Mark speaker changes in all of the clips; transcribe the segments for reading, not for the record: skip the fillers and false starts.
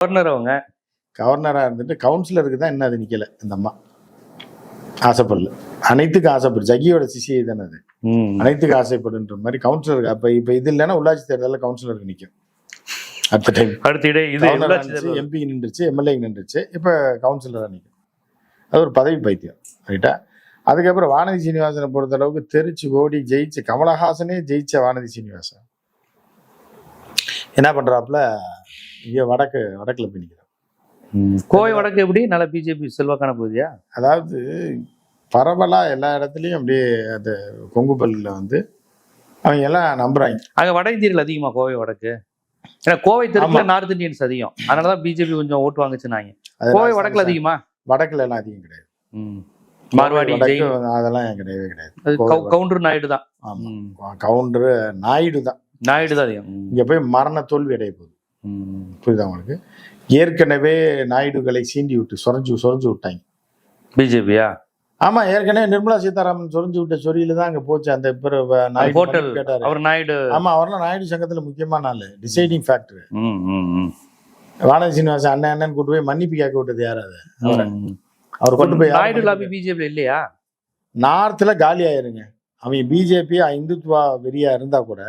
Speaker 1: Governor அவங்க
Speaker 2: கவர்னராக இருந்துட்டு கவுன்சிலருக்கு தான் என்ன அது நிற்கலை இந்த அம்மா. ஆசைப்படல, அனைத்துக்கும் ஆசைப்படு. ஜக்கியோட சிசிஐ தானே அது, அனைத்துக்கு ஆசைப்படுன்ற மாதிரி கவுன்சிலருக்கு. அப்போ இப்போ இது இல்லைன்னா உள்ளாட்சி தேர்தலில் கவுன்சிலருக்கு நிற்கும். அடுத்த டைம் எம்பி நின்றுச்சு, எம்எல்ஏ நின்றுச்சு, இப்போ கவுன்சிலராக நிற்கும். அது ஒரு பதவி பைத்தியம், ரைட்டா? அதுக்கப்புறம் வானதி சீனிவாசனை பொறுத்த அளவுக்கு தெரிச்சு ஓடி ஜெயிச்ச கமலஹாசனே ஜெயிச்ச வானதி சீனிவாசன் என்ன பண்றாப்புல, இங்க வடக்குல போய் நிற்கிறான்.
Speaker 1: கோவை வடக்கு எப்படி நல்ல பிஜேபி செல்வாக்கான பகுதியா? அதாவது
Speaker 2: பரவலா எல்லா இடத்துலயும் அப்படியே அந்த கொங்கு பல்லில் வந்து அவங்க எல்லாம் நம்புறாங்க.
Speaker 1: அங்க வட இந்தியர்கள் அதிகமா கோவை வடக்கு? ஏன்னா கோவை தெற்குல நார்த் இந்தியன்ஸ் அதிகம், அதனாலதான் பிஜேபி கொஞ்சம் ஓட்டு வாங்குச்சுனாங்க. கோவை வடக்குல அதிகமா?
Speaker 2: வடக்குல எல்லாம் அதிகம் கிடையாது.
Speaker 1: மார்வாடி
Speaker 2: அதெல்லாம் கிடையவே கிடையாது.
Speaker 1: கவுண்டர் நாயுடு தான்.
Speaker 2: கவுண்டர் நாயுடு தான்
Speaker 1: அதிகம்.
Speaker 2: இங்க போய் மரண தோல்வி அடைய போகுது. புரியுதா உங்களுக்கு? ஏற்கனவே நாயுடுகளை சீண்டி விட்டு சொரஞ்சு விட்டாங்க
Speaker 1: பிஜேபியா.
Speaker 2: ஆமா, ஏற்கனவே நிர்மலா சீதாராமன் சொரிஞ்சு விட்ட சொரியில தான் அங்க போச்சு. அந்த
Speaker 1: நாயுடு கேட்டாரு அவர் நாயுடு.
Speaker 2: ஆமா, அவர்லாம் நாயுடு சங்கத்துல முக்கியமான ஆளு, டிசைடிங் ஃபேக்டர். வானதி சீனிவாசன் அண்ணன் கூட்டு போய் மன்னிப்பு கேட்க விட்டது யாரு? அது அவர் கொண்டு போய்.
Speaker 1: நாயுடு லாபி பிஜேபி இல்லையா?
Speaker 2: நார்த்ல காலி ஆயிருங்க. அவங்க பிஜேபி இந்துத்துவா வெறியா இருந்தா கூட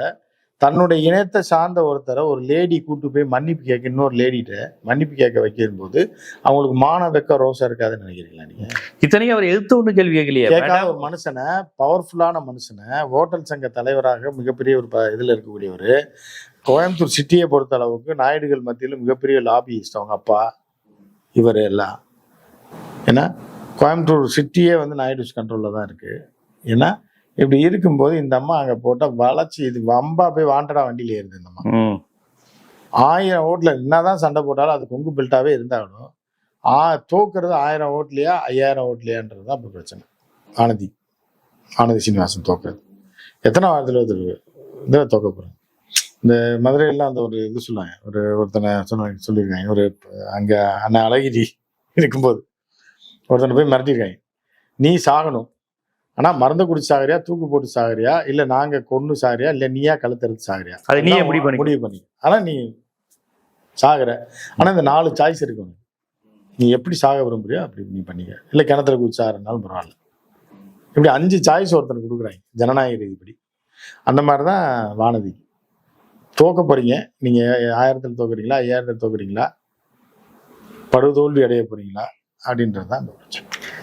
Speaker 2: தன்னுடைய இனத்தை சார்ந்த ஒருத்தரை ஒரு லேடி கூட்டு போய் மன்னிப்பு கேட்க, இன்னொரு லேடிட்ட மன்னிப்பு கேட்க வைக்கும் போது அவங்களுக்கு மான வெக்க ரோசா இருக்காதுன்னு நினைக்கிறீங்களா நீங்க?
Speaker 1: இத்தனையும் அவர் எதிர்த்து ஒண்ணு கேள்வி கேட்கலையே.
Speaker 2: கேட்காத ஒரு மனுஷனை, பவர்ஃபுல்லான மனுஷனை, ஹோட்டல் சங்க தலைவராக மிகப்பெரிய ஒரு இதுல இருக்கக்கூடியவர், கோயம்புத்தூர் சிட்டியை பொறுத்த அளவுக்கு நாயுடுகள் மத்தியில் மிகப்பெரிய லாபியிஸ்ட் அவங்க அப்பா இவர் எல்லாம். ஏன்னா கோயம்புத்தூர் சிட்டியே வந்து நாயுடு கண்ட்ரோல்ல தான் இருக்கு. ஏன்னா இப்படி இருக்கும்போது இந்த அம்மா அங்க போட்ட வளர்ச்சி இது வம்பா போய் வாண்டடா வண்டியில ஏறுது. இந்த அம்மா 1000 ஓட்டுல என்னதான் சண்டை போட்டாலும் அது கொங்கு பெல்ட்டாவே இருந்தாலும் தோக்குறது 1000 ஓட்லையா 5000 ஓட்லையான்றதுதான் இப்ப பிரச்சனை. வானதி சீனிவாசன் தோக்குறது எத்தனை வாரத்துல இதை தோக்க போறேன். இந்த மதுரையெல்லாம் அந்த ஒரு இது சொன்னாங்க, ஒருத்தனை சொல்லியிருக்காங்க. ஒரு அங்க அண்ணன் அழகிரி இருக்கும்போது ஒருத்தனை போய் மிரட்டிருக்காங்க, நீ சாகணும், ஆனா மருந்து குடிச்சு சாகரியா, தூக்கு போட்டு சாகரியா, இல்ல நாங்க கொண்டு சாகரியா, இல்ல நீயா கழுத்தறுத்து சாகரியா,
Speaker 1: அது நீயே முடிவு
Speaker 2: பண்ணி. ஆனா நீ சாகுற, ஆனா இந்த 4 சாய்ஸ் இருக்கு. நீ எப்படி சாக விரும்புறியோ அப்படி நீ பண்ணிக்க, இல்ல கிணத்துல குடிச்சு சாகுறதுனாலும் பரவாயில்ல. இப்படி 5 சாய்ஸ் ஒருத்தனுக்கு கொடுக்குறாங்க ஜனநாயக ரீதிப்படி. அந்த மாதிரிதான் வானதி. தோக்க போறீங்க நீங்க, 1000ல் தோக்குறீங்களா, 5000ல் தோக்குறீங்களா, படுதோல்வி அடைய போறீங்களா அப்படின்றதுதான் அந்த பிரச்சனை.